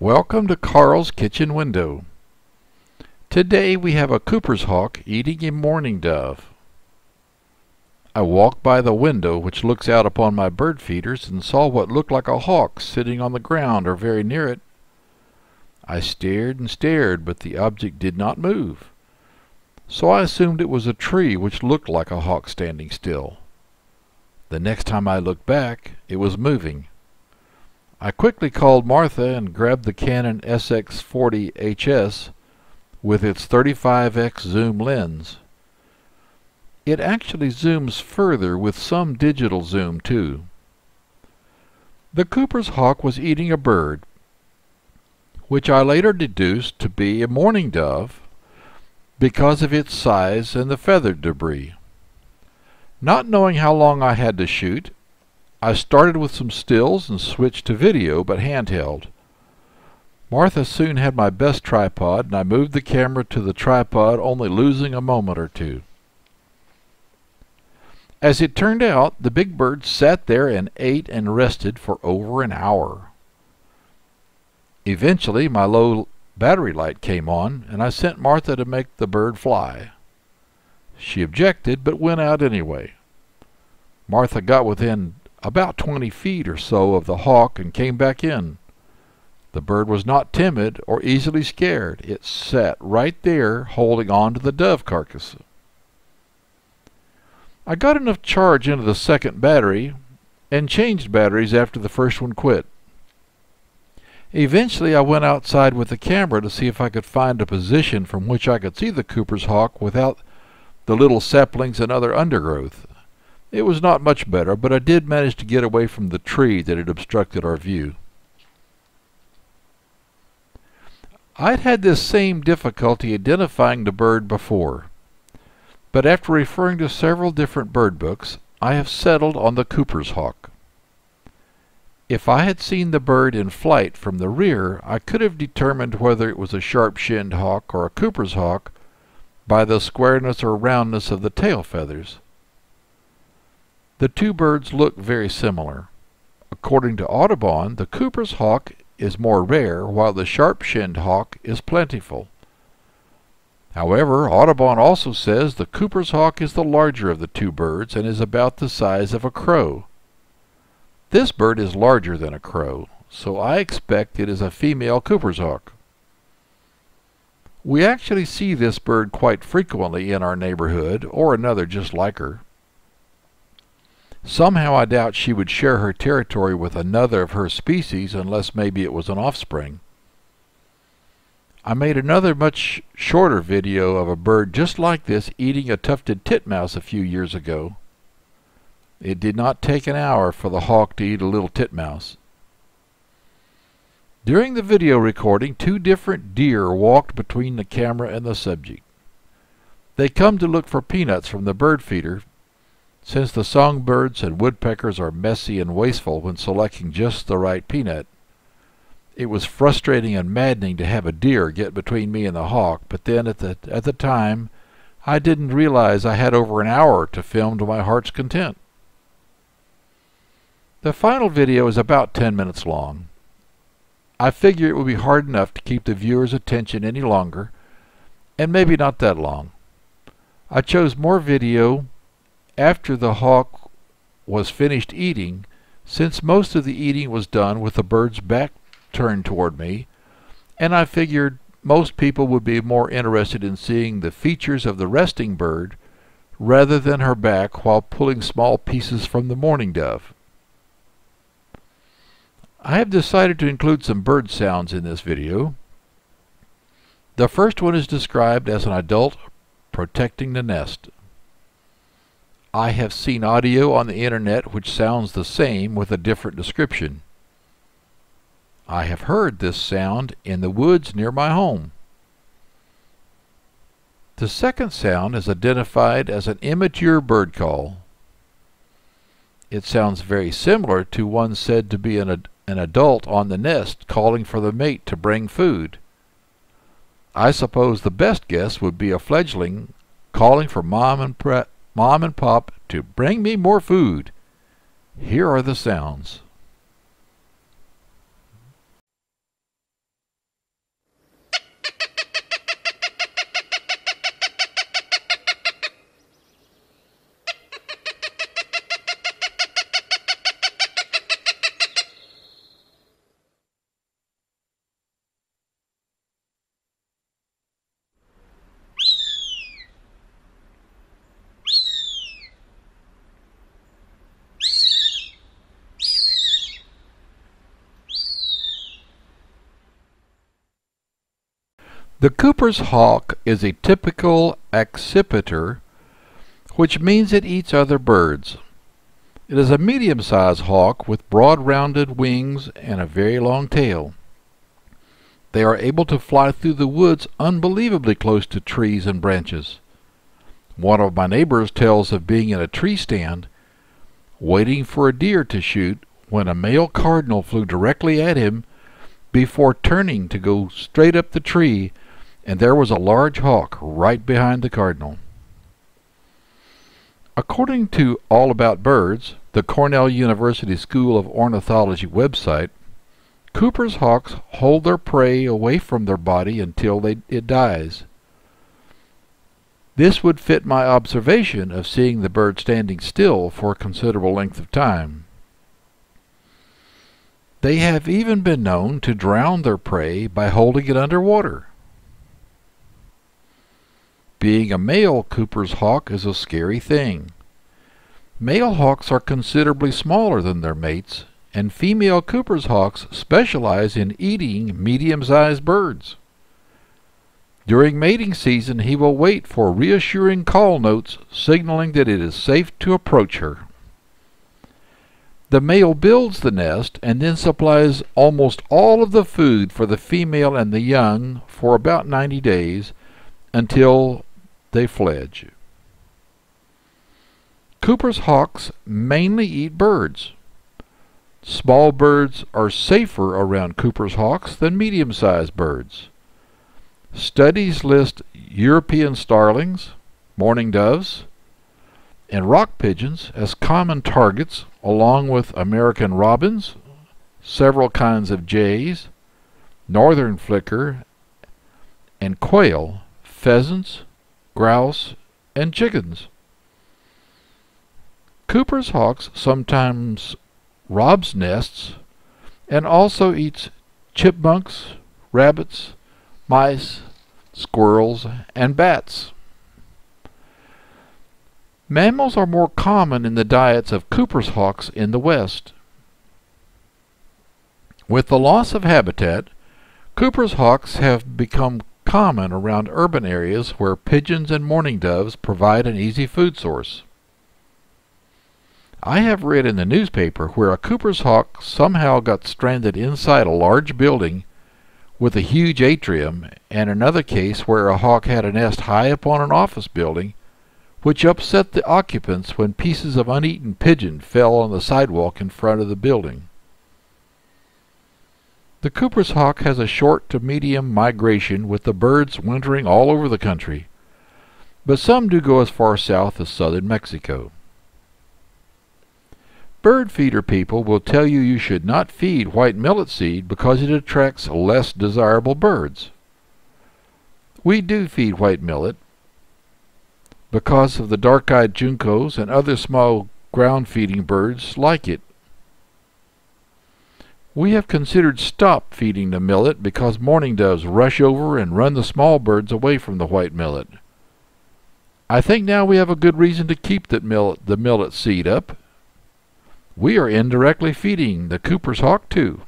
Welcome to Carl's Kitchen Window. Today we have a Cooper's hawk eating a mourning dove. I walked by the window which looks out upon my bird feeders and saw what looked like a hawk sitting on the ground or very near it. I stared and stared, but the object did not move. So I assumed it was a tree which looked like a hawk standing still. The next time I looked back, it was moving. I quickly called Martha and grabbed the Canon SX40 HS with its 35x zoom lens. It actually zooms further with some digital zoom too. The Cooper's hawk was eating a bird, which I later deduced to be a mourning dove because of its size and the feather debris. Not knowing how long I had to shoot, I started with some stills and switched to video, but handheld. Martha soon had my best tripod, and I moved the camera to the tripod, only losing a moment or two. As it turned out, the big bird sat there and ate and rested for over an hour. Eventually, my low battery light came on, and I sent Martha to make the bird fly. She objected, but went out anyway. Martha got within about 20 feet or so of the hawk and came back in. The bird was not timid or easily scared. It sat right there holding on to the dove carcass. I got enough charge into the second battery and changed batteries after the first one quit. Eventually I went outside with the camera to see if I could find a position from which I could see the Cooper's hawk without the little saplings and other undergrowth. It was not much better, but I did manage to get away from the tree that had obstructed our view. I'd had this same difficulty identifying the bird before, but after referring to several different bird books, I have settled on the Cooper's hawk. If I had seen the bird in flight from the rear, I could have determined whether it was a sharp-shinned hawk or a Cooper's hawk by the squareness or roundness of the tail feathers. The two birds look very similar. According to Audubon, the Cooper's hawk is more rare, while the sharp-shinned hawk is plentiful. However, Audubon also says the Cooper's hawk is the larger of the two birds and is about the size of a crow. This bird is larger than a crow, so I expect it is a female Cooper's hawk. We actually see this bird quite frequently in our neighborhood, or another just like her. Somehow I doubt she would share her territory with another of her species unless maybe it was an offspring. I made another much shorter video of a bird just like this eating a tufted titmouse a few years ago. It did not take an hour for the hawk to eat a little titmouse. During the video recording, two different deer walked between the camera and the subject. They come to look for peanuts from the bird feeder, since the songbirds and woodpeckers are messy and wasteful when selecting just the right peanut. It was frustrating and maddening to have a deer get between me and the hawk, but then at the time I didn't realize I had over an hour to film to my heart's content. The final video is about 10 minutes long. I figure it would be hard enough to keep the viewer's attention any longer, and maybe not that long. I chose more video after the hawk was finished eating, since most of the eating was done with the bird's back turned toward me, and I figured most people would be more interested in seeing the features of the resting bird rather than her back while pulling small pieces from the mourning dove. I have decided to include some bird sounds in this video. The first one is described as an adult protecting the nest. I have seen audio on the internet which sounds the same with a different description. I have heard this sound in the woods near my home. The second sound is identified as an immature bird call. It sounds very similar to one said to be an adult on the nest calling for the mate to bring food. I suppose the best guess would be a fledgling calling for Mom and Pop to bring me more food. Here are the sounds. The Cooper's hawk is a typical accipiter, which means it eats other birds. It is a medium-sized hawk with broad-rounded wings and a very long tail. They are able to fly through the woods unbelievably close to trees and branches. One of my neighbors tells of being in a tree stand, waiting for a deer to shoot, when a male cardinal flew directly at him before turning to go straight up the tree, and there was a large hawk right behind the cardinal. According to All About Birds, the Cornell University School of Ornithology website, Cooper's hawks hold their prey away from their body until it dies. This would fit my observation of seeing the bird standing still for a considerable length of time. They have even been known to drown their prey by holding it underwater. Being a male Cooper's hawk is a scary thing. Male hawks are considerably smaller than their mates, and female Cooper's hawks specialize in eating medium-sized birds. During mating season, he will wait for reassuring call notes signaling that it is safe to approach her. The male builds the nest and then supplies almost all of the food for the female and the young for about 90 days until they fledge. Cooper's hawks mainly eat birds. Small birds are safer around Cooper's hawks than medium-sized birds. Studies list European starlings, mourning doves, and rock pigeons as common targets, along with American robins, several kinds of jays, northern flicker, and quail, pheasants, grouse, and chickens. Cooper's hawks sometimes robs nests and also eats chipmunks, rabbits, mice, squirrels, and bats. Mammals are more common in the diets of Cooper's hawks in the West. With the loss of habitat, Cooper's hawks have become common around urban areas where pigeons and mourning doves provide an easy food source. I have read in the newspaper where a Cooper's hawk somehow got stranded inside a large building with a huge atrium, and another case where a hawk had a nest high up on an office building, which upset the occupants when pieces of uneaten pigeon fell on the sidewalk in front of the building. The Cooper's hawk has a short to medium migration, with the birds wintering all over the country, but some do go as far south as southern Mexico. Bird feeder people will tell you you should not feed white millet seed because it attracts less desirable birds. We do feed white millet because of the dark-eyed juncos and other small ground-feeding birds like it. We have considered stop feeding the millet because mourning doves rush over and run the small birds away from the white millet. I think now we have a good reason to keep the millet seed up. We are indirectly feeding the Cooper's hawk too.